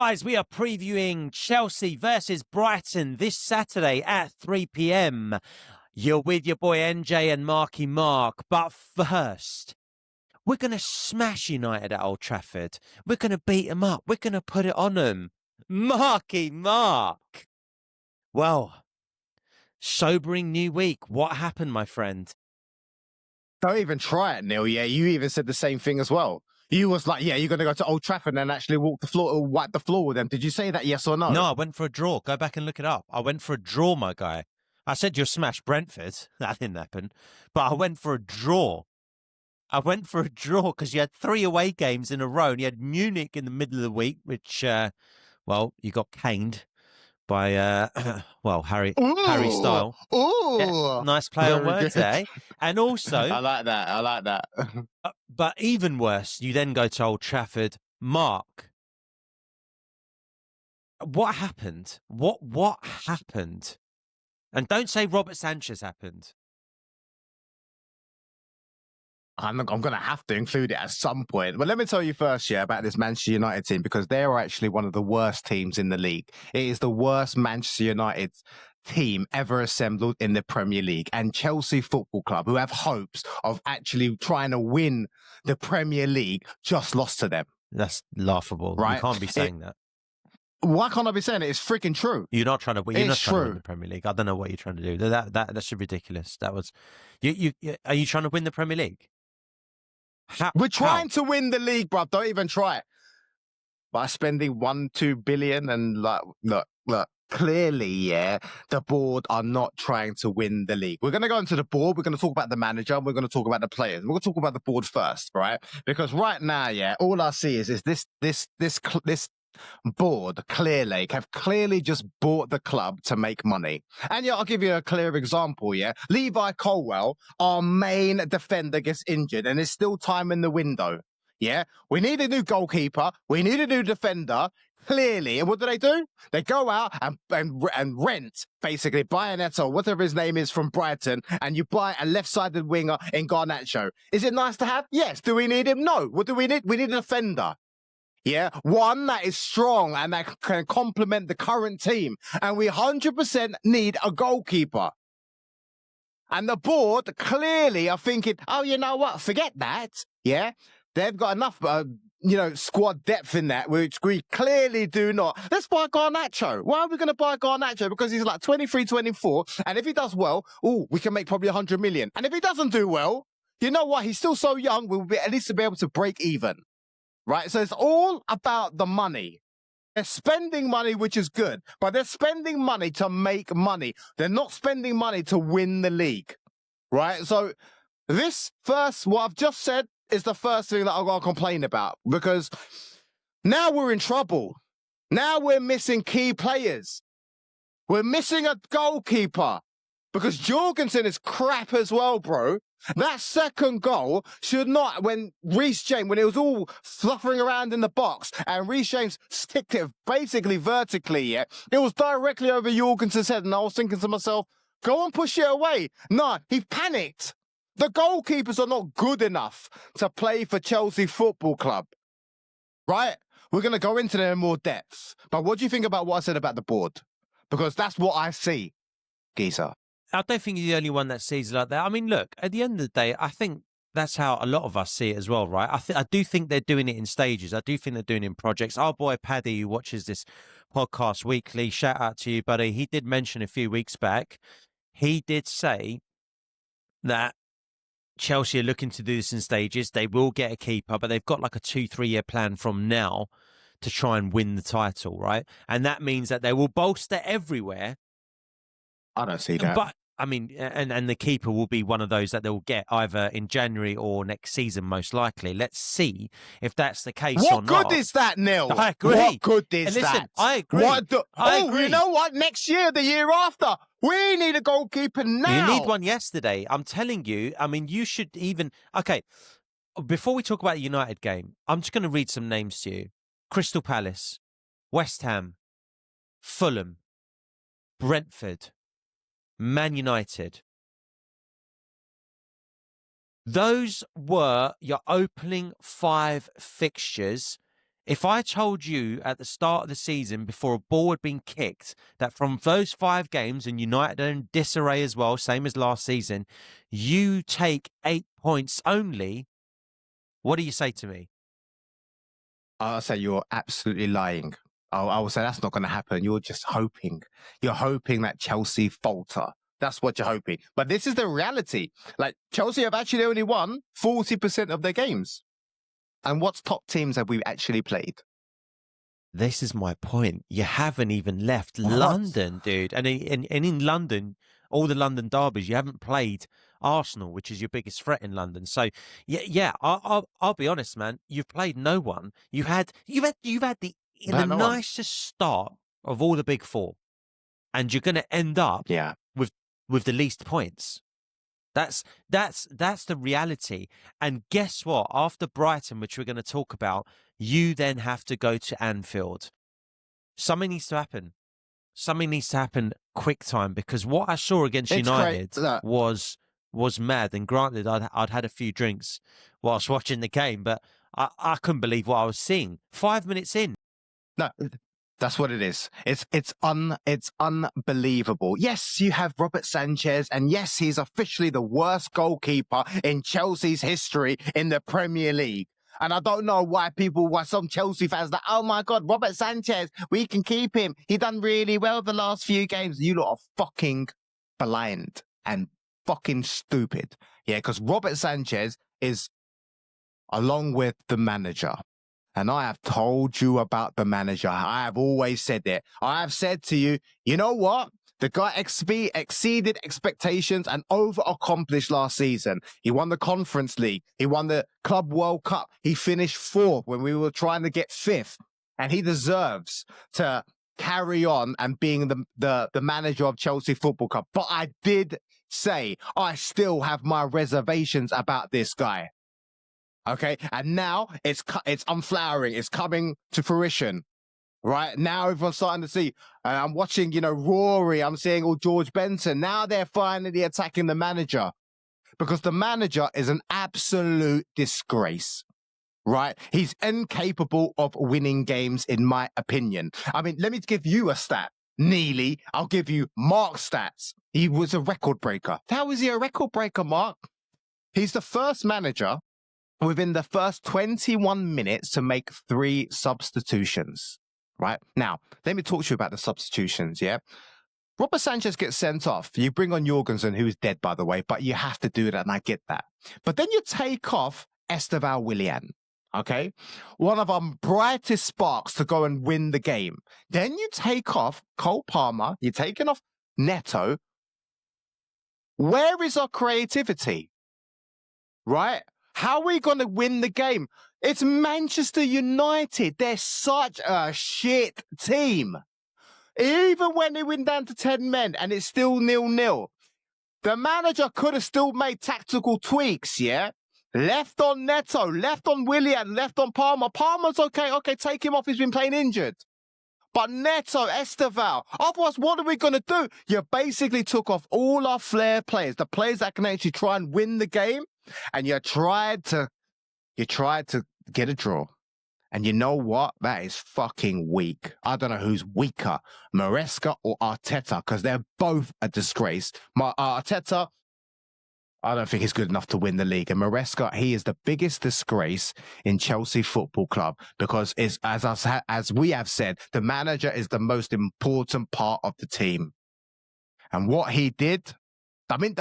Guys, we are previewing Chelsea versus Brighton this Saturday at 3 p.m. You're with your boy NJ and Marky Mark. But first, we're going to smash United at Old Trafford. We're going to beat them up. We're going to put it on them. Marky Mark. Well, sobering new week. What happened, my friend? Don't even try it, Neil. Yeah, you even said the same thing as well. You was like, yeah, you're going to go to Old Trafford and actually walk the floor or wipe the floor with them. Did you say that, yes or no? No, I went for a draw. Go back and look it up. I went for a draw, my guy. I said you'll smash Brentford. That didn't happen. But I went for a draw. I went for a draw because you had 3 away games in a row. And you had Munich in the middle of the week, which, well, you got caned by, Harry Style. Ooh, yeah, nice play on words there. And also, I like that. But even worse, you then go to Old Trafford. Mark, what happened? What happened? And don't say Robert Sanchez happened. I'm going to have to include it at some point. But let me tell you first, about this Manchester United team, because they are actually one of the worst teams in the league. It is the worst Manchester United team ever assembled in the Premier League. And Chelsea Football Club, who have hopes of actually trying to win the Premier League, just lost to them. That's laughable. Right? You can't be saying that. Why can't I be saying it? It's freaking true. You're not trying to win. You're not trying to win the Premier League. I don't know what you're trying to do. That's ridiculous. That was you. Are you trying to win the Premier League? We're trying to win the league, bruv. Don't even try it. By spending 1-2 billion and look, clearly, the board are not trying to win the league. We're going to go into the board. We're going to talk about the manager. And we're going to talk about the players. We're going to talk about the board first, right? Because right now, all I see is this board have clearly just bought the club to make money. And I'll give you a clear example. Levi Colwill, our main defender, gets injured and there's still time in the window. We need a new goalkeeper, we need a new defender, clearly. And what do? They go out and rent, basically, buy an Eto, whatever his name is, from Brighton, and you buy a left-sided winger in Garnacho. Is it nice to have? Yes. Do we need him? No. What do we need? We need a defender. One that is strong and that can complement the current team. And we 100% need a goalkeeper. And the board clearly are thinking, oh, you know what? Forget that. They've got enough, squad depth in that, which we clearly do not. Let's buy Garnacho. Why are we going to buy Garnacho? Because he's like 23, 24. And if he does well, we can make probably 100 million. And if he doesn't do well, you know what? He's still so young. We'll be at least be able to break even. Right, so it's all about the money. They're spending money, which is good, but they're spending money to make money. They're not spending money to win the league, right? So this first, what I've just said, is the first thing that I'm going to complain about, because now we're in trouble. Now we're missing key players. We're missing a goalkeeper, because Jorgensen is crap as well, bro. That second goal should not, when Reece James, when it was all fluffering around in the box and Reece James sticked it basically vertically, it was directly over Jorgensen's head. And I was thinking to myself, go and push it away. No, he panicked. The goalkeepers are not good enough to play for Chelsea Football Club, right? We're going to go into them in more depth. But what do you think about what I said about the board? Because that's what I see, Geezer. I don't think you're the only one that sees it like that. I mean, look, at the end of the day, I think that's how a lot of us see it as well, right? I do think they're doing it in stages. I do think they're doing it in projects. Our boy Paddy, who watches this podcast weekly, shout out to you, buddy. He did mention a few weeks back, he did say that Chelsea are looking to do this in stages. They will get a keeper, but they've got like a 2-3 year plan from now to try and win the title, right? And that means that they will bolster everywhere. I don't see that. But I mean, and the keeper will be one of those that they'll get either in January or next season, most likely. Let's see if that's the case or not. What good is that, Neil? I agree. What good is that? I agree. I agree. You know what? Next year, the year after, we need a goalkeeper now. You need one yesterday. I'm telling you. I mean, you should even... Okay, before we talk about the United game, I'm just going to read some names to you. Crystal Palace, West Ham, Fulham, Brentford, Man United. Those were your opening 5 fixtures If I told you at the start of the season, before a ball had been kicked, that from those 5 games, and United are in disarray as well, same as last season, you take 8 points only, what do you say to me? I'll say you're absolutely lying. I will say that's not going to happen. You're just hoping. You're hoping that Chelsea falter. That's what you're hoping. But this is the reality. Like, Chelsea have actually only won 40% of their games. And what top teams have we actually played? This is my point. You haven't even left London, dude. And in London, all the London derbies, you haven't played Arsenal, which is your biggest threat in London. So yeah, I'll be honest, man. You've played no one. You've had the nicest start of all the big four, and you're going to end up with the least points. That's the reality. And guess what? After Brighton, which we're going to talk about, you then have to go to Anfield. Something needs to happen. Something needs to happen quick time, because what I saw against United was mad. And granted, I'd had a few drinks whilst watching the game, but I couldn't believe what I was seeing. 5 minutes in. No. That's what it is. It's unbelievable. Yes, you have Robert Sanchez, and yes, he's officially the worst goalkeeper in Chelsea's history in the Premier League. And I don't know why some Chelsea fans are like, oh my God, Robert Sanchez, we can keep him. He done really well the last few games. You lot are fucking blind and fucking stupid. Yeah, because Robert Sanchez is, along with the manager, and I have told you about the manager. I have always said it. I have said to you, you know what? The guy exceeded expectations and over-accomplished last season. He won the Conference League. He won the Club World Cup. He finished 4th when we were trying to get 5th. And he deserves to carry on and being the manager of Chelsea Football Club. But I did say I still have my reservations about this guy. Okay, and now it's unflowering. It's coming to fruition. Right now, everyone's starting to see. I'm watching, Rory. I'm seeing all George Benson. Now they're finally attacking the manager, because the manager is an absolute disgrace. Right? He's incapable of winning games, in my opinion. I mean, let me give you a stat. Neely, I'll give you Mark's stats. He was a record breaker. How is he a record breaker, Mark? He's the first manager within the first 21 minutes to make 3 substitutions, right? Now, let me talk to you about the substitutions, yeah? Robert Sanchez gets sent off. You bring on Jorgensen, who is dead, by the way, but you have to do that, and I get that. But then you take off Esteval Willian, okay? One of our brightest sparks to go and win the game. Then you take off Cole Palmer. You're taking off Neto. Where is our creativity, right? How are we going to win the game? It's Manchester United. They're such a shit team. Even when they went down to 10 men and it's still 0-0, the manager could have still made tactical tweaks, yeah? Left on Neto, left on Willian, left on Palmer. Palmer's okay. Okay, take him off. He's been playing injured. But Neto, Esteval, otherwise, what are we going to do? You basically took off all our flair players, the players that can actually try and win the game. And you tried to get a draw. And you know what? That is fucking weak. I don't know who's weaker, Maresca or Arteta, because they're both a disgrace. Arteta, I don't think he's good enough to win the league. And Maresca, he is the biggest disgrace in Chelsea Football Club, because as we have said, the manager is the most important part of the team. And what he did, I mean,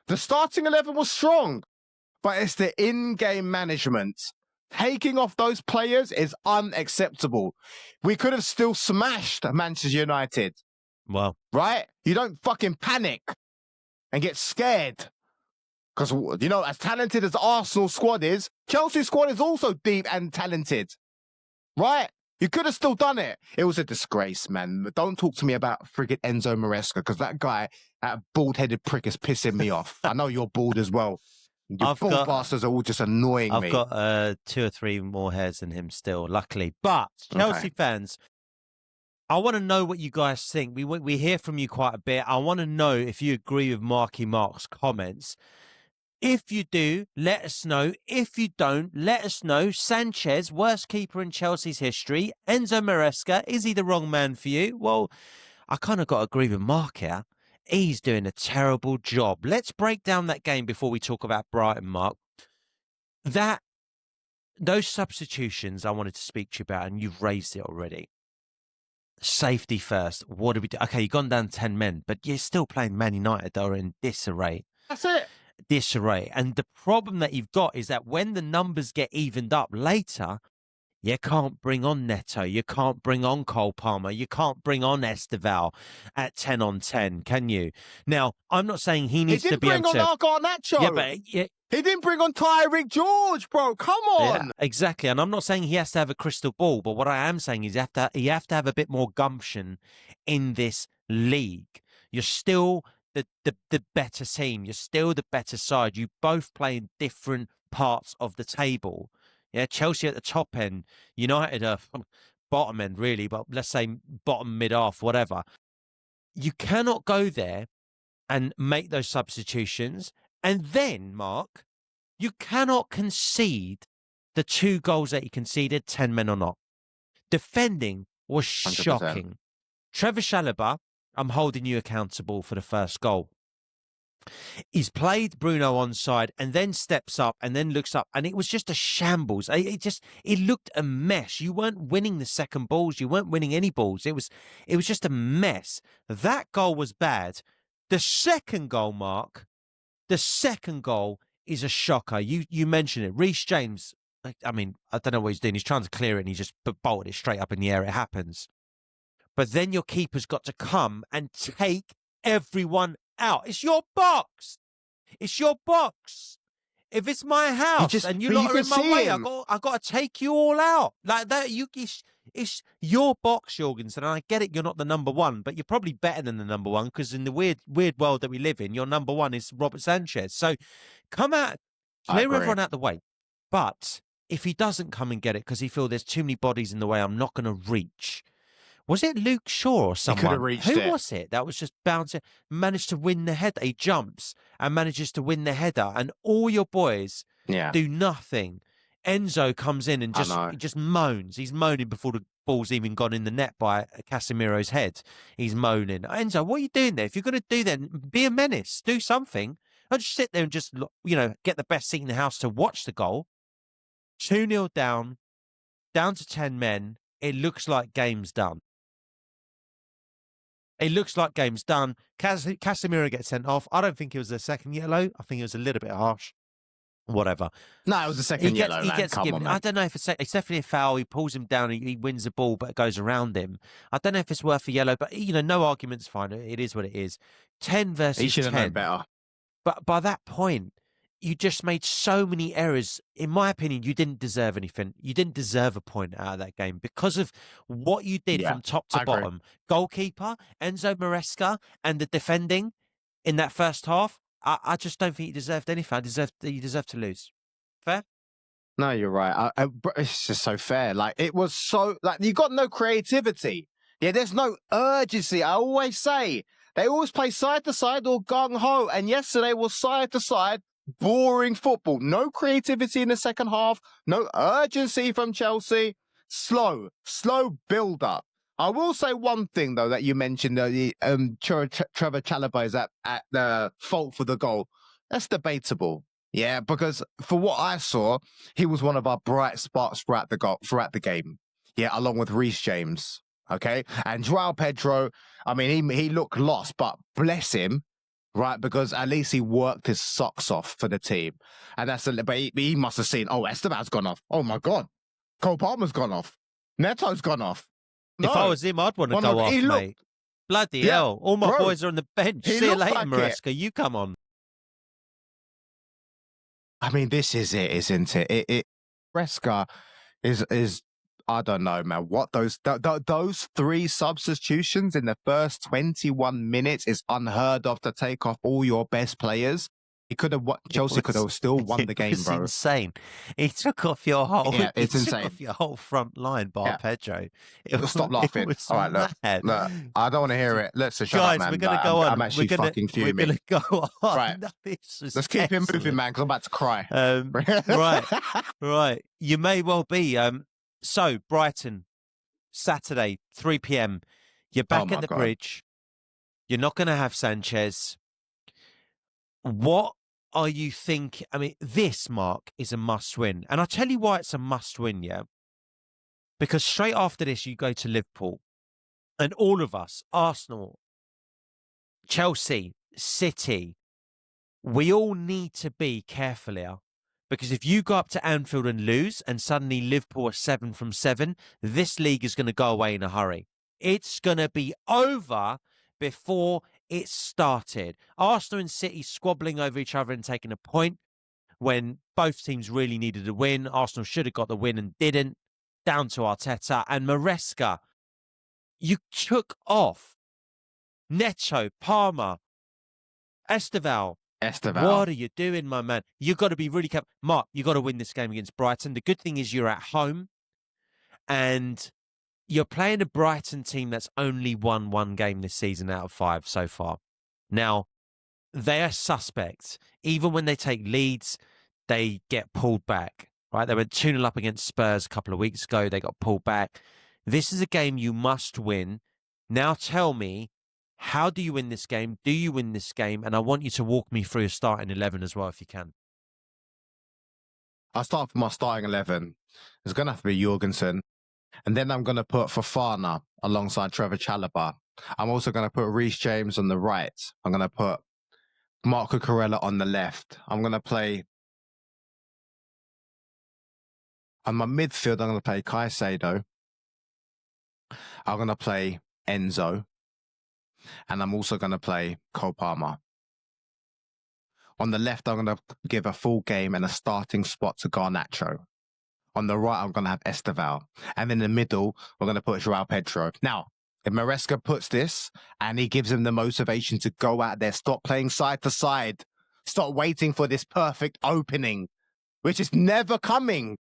the starting 11 was strong. But it's the in-game management. Taking off those players is unacceptable. We could have still smashed Manchester United. Well, right? You don't fucking panic and get scared. Because, as talented as Arsenal squad is, Chelsea squad is also deep and talented. Right? You could have still done it. It was a disgrace, man. Don't talk to me about friggin' Enzo Maresca, because that guy, that bald-headed prick, is pissing me off. I know you're bald as well. Your bald bastards are all just annoying me. I've got 2 or 3 more hairs than him still, luckily. But Chelsea fans, I want to know what you guys think. We hear from you quite a bit. I want to know if you agree with Marky Mark's comments. If you do, let us know. If you don't, let us know. Sanchez, worst keeper in Chelsea's history. Enzo Maresca, is he the wrong man for you? Well, I kind of got to agree with Mark here. He's doing a terrible job. Let's break down that game before we talk about Brighton, Mark. Those substitutions I wanted to speak to you about, and you've raised it already. Safety first. What do we do? Okay, you've gone down 10 men, but you're still playing Man United that are in disarray. That's it. Disarray. And the problem that you've got is that when the numbers get evened up later, you can't bring on Neto. You can't bring on Cole Palmer. You can't bring on Esteval at 10 on 10, can you? Now, I'm not saying he needs to be able to... He didn't bring on Garnacho. Yeah, but... He didn't bring on Tyreek George, bro. Come on. Yeah, exactly. And I'm not saying he has to have a crystal ball, but what I am saying is you have to have a bit more gumption in this league. You're still the better team. You're still the better side. You both play in different parts of the table. Yeah, Chelsea at the top end, United are bottom end, really, but let's say bottom, mid-half, whatever. You cannot go there and make those substitutions. And then, Mark, you cannot concede the 2 goals that you conceded, 10 men or not. Defending was 100%. shocking. Trevor Chalobah, I'm holding you accountable for the first goal. He's played Bruno onside and then steps up and then looks up, and it was just a shambles. It looked a mess. You weren't winning the second balls. You weren't winning any balls. It was just a mess. That goal was bad. The second goal, Mark, is a shocker. You mentioned it. Reece James, I mean, I don't know what he's doing. He's trying to clear it and he just bolted it straight up in the air. It happens. But then your keeper's got to come and take everyone out. It's your box. It's your box. If it's my house and you're not in my way, I got to take you all out. Like that, it's your box, Jorgensen. And I get it, you're not the number one, but you're probably better than the number one because in the weird world that we live in, your number one is Robert Sanchez. So come out, clear everyone out the way. But if he doesn't come and get it because he feels there's too many bodies in the way, I'm not going to reach. Was it Luke Shaw or someone? He could have reached Who it. was it that was just bouncing, managed to win the header? He jumps and manages to win the header, and all your boys do nothing. Enzo comes in and just moans. He's moaning before the ball's even gone in the net by Casemiro's head. He's moaning. Enzo, what are you doing there? If you're going to do that, be a menace. Do something. Don't just sit there and just, get the best seat in the house to watch the goal. 2-0 down to 10 men. It looks like game's done. It looks like game's done. Casemiro gets sent off. I don't think it was a second yellow. I think it was a little bit harsh. Whatever. No, it was a second yellow, man. Come on, man. I don't know if it's definitely a foul. He pulls him down. He wins the ball, but it goes around him. I don't know if it's worth a yellow, but, no argument's fine. It is what it is. 10 versus 10. He should have known better. But by that point, you just made so many errors. In my opinion, you didn't deserve anything. You didn't deserve a point out of that game because of what you did from top to bottom. Goalkeeper, Enzo Maresca, and the defending in that first half. I just don't think you deserved anything. You deserved to lose. Fair? No, you're right. It's just so fair. Like, it was so... Like, you got no creativity. Yeah, there's no urgency. I always say, they always play side to side or gung-ho. And yesterday was side to side. Boring football. No creativity in the second half. No urgency from Chelsea. Slow build up. I will say one thing though that you mentioned. Trevor Chalobah is at the fault for the goal. That's debatable. Yeah, because for what I saw, he was one of our bright spots throughout the game. Yeah, along with Reece James. Okay, and João Pedro. I mean, he looked lost, but bless him. Right, because at least he worked his socks off for the team. And but he must have seen, Esteban's gone off. Oh my God. Cole Palmer's gone off. Neto's gone off. No. If I was him, I'd want to go off, mate. Bloody hell. All my boys are on the bench. See you later, Maresca. You come on. I mean, this is it, isn't it? Maresca is I don't know, man. What those 3 substitutions in the first 21 minutes is unheard of to take off all your best players. Chelsea could have still won the game, bro. It's insane. He took off your whole. Yeah, it's insane. Took off your whole front line, bar Pedro. Stop laughing. All right, look, I don't want to hear it. Let's shut up, man. We're gonna go on. I'm actually fucking fuming. We're gonna go on. Right. No, let's keep him moving, man, because I'm about to cry. Right. You may well be. So Brighton, Saturday, 3 p.m. You're back at the bridge. You're not going to have Sanchez. What are you thinking? I mean, this, Mark, is a must-win. And I'll tell you why it's a must-win, yeah? Because straight after this, you go to Liverpool. And all of us, Arsenal, Chelsea, City, we all need to be careful here. Because if you go up to Anfield and lose, and suddenly Liverpool are 7 from 7, this league is going to go away in a hurry. It's going to be over before it started. Arsenal and City squabbling over each other and taking a point when both teams really needed a win. Arsenal should have got the win and didn't. Down to Arteta and Maresca. You took off Neto, Palmer, Esteval. What are you doing, my man? You've got to be really careful. Mark, you've got to win this game against Brighton. The good thing is you're at home and you're playing a Brighton team that's only won one game this season out of 5 so far. Now, they are suspects. Even when they take leads, they get pulled back, right? They went 2-0 up against Spurs a couple of weeks ago. They got pulled back. This is a game you must win. Now tell me, how do you win this game? Do you win this game? And I want you to walk me through your starting 11 as well, if you can. I'll start with my starting 11. It's going to have to be Jorgensen. And then I'm going to put Fofana alongside Trevor Chalobah. I'm also going to put Reece James on the right. I'm going to put Marco Cucurella on the left. I'm going to play... On my midfield, I'm going to play Caicedo. I'm going to play Enzo. And I'm also going to play Cole Palmer. On the left, I'm going to give a full game and a starting spot to Garnacho. On the right, I'm going to have Esteval. And in the middle, we're going to put João Pedro. Now, if Maresca puts this and he gives him the motivation to go out there, stop playing side to side, stop waiting for this perfect opening, which is never coming.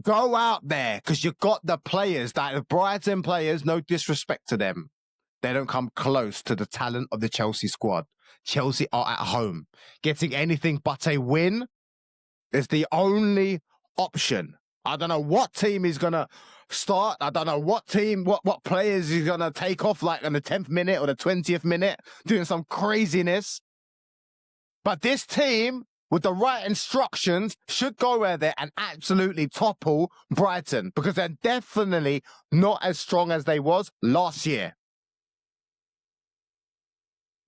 Go out there because you've got the players that are Brighton players, no disrespect to them. They don't come close to the talent of the Chelsea squad. Chelsea are at home. Getting anything but a win is the only option. I don't know what team he's going to start. I don't know what team, what players he's going to take off like in the 10th minute or the 20th minute, doing some craziness. But this team, with the right instructions, should go out there and absolutely topple Brighton because they're definitely not as strong as they was last year.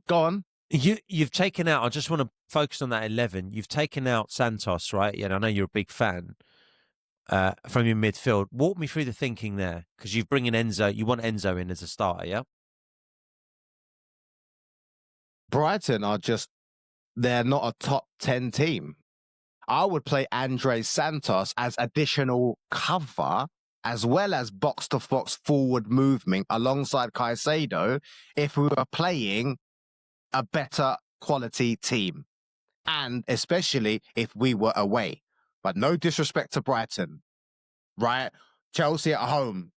Go on. You've taken out, I just want to focus on that 11. You've taken out Santos, right? Yeah, I know you're a big fan from your midfield. Walk me through the thinking there because you've bringing Enzo. You want Enzo in as a starter, yeah? Brighton are just, they're not a top 10 team. I would play Andre Santos as additional cover as well as box-to-box forward movement alongside Caicedo if we were playing a better quality team, and especially if we were away. But no disrespect to Brighton, right? Chelsea at home.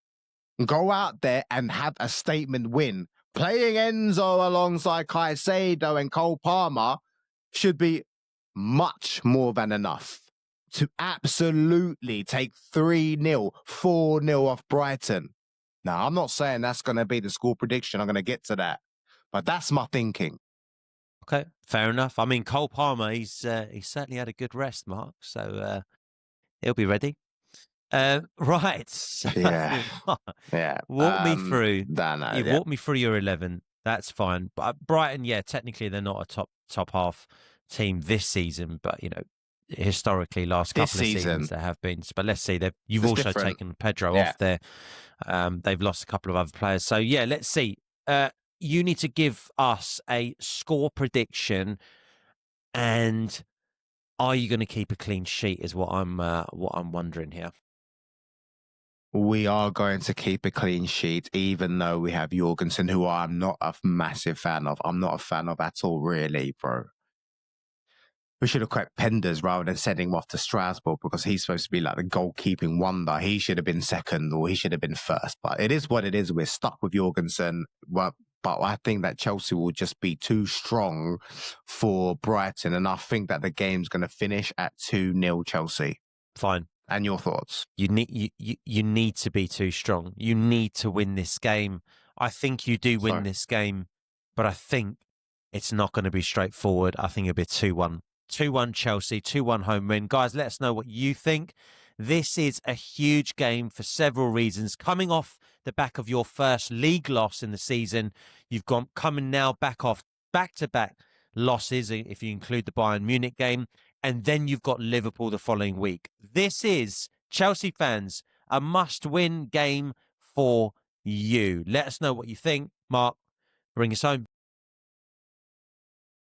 Go out there and have a statement win. Playing Enzo alongside Caicedo and Cole Palmer should be much more than enough to absolutely take 3-0, 4-0 off Brighton. Now, I'm not saying that's going to be the score prediction. I'm going to get to that. But that's my thinking. Okay, fair enough. I mean, Cole Palmer, he's certainly had a good rest, Mark. So he'll be ready. Right. So, yeah. Walk me through. Walk me through your 11. That's fine. But Brighton, yeah, technically they're not a top half team this season, but historically last couple of seasons there have been. But let's see, you've also different. Taken Pedro off there. They've lost a couple of other players. So yeah, let's see. You need to give us a score prediction, and are you going to keep a clean sheet? Is what I'm wondering here. We are going to keep a clean sheet, even though we have Jorgensen, who I'm not a massive fan of. I'm not a fan of at all, really, bro. We should have kept Penders rather than sending him off to Strasbourg because he's supposed to be like the goalkeeping wonder. He should have been second or he should have been first. But it is what it is. We're stuck with Jorgensen. But I think that Chelsea will just be too strong for Brighton. And I think that the game's going to finish at 2-0 Chelsea. Fine. And your thoughts? You need to be too strong. You need to win this game. I think you do win this game, but I think it's not going to be straightforward. I think it'll be 2-1. 2-1 Chelsea, 2-1 home win. Guys, let us know what you think. This is a huge game for several reasons. Coming off the back of your first league loss in the season, you've gone coming now back off back-to-back losses, if you include the Bayern Munich game, and then you've got Liverpool the following week. This is, Chelsea fans, a must-win game for you. Let us know what you think. Mark, bring us home.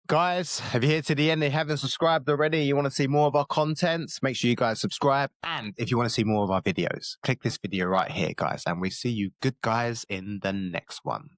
Guys, if you're here to the end and you haven't subscribed already, you want to see more of our content, make sure you guys subscribe. And if you want to see more of our videos, click this video right here, guys. And we see you good guys in the next one.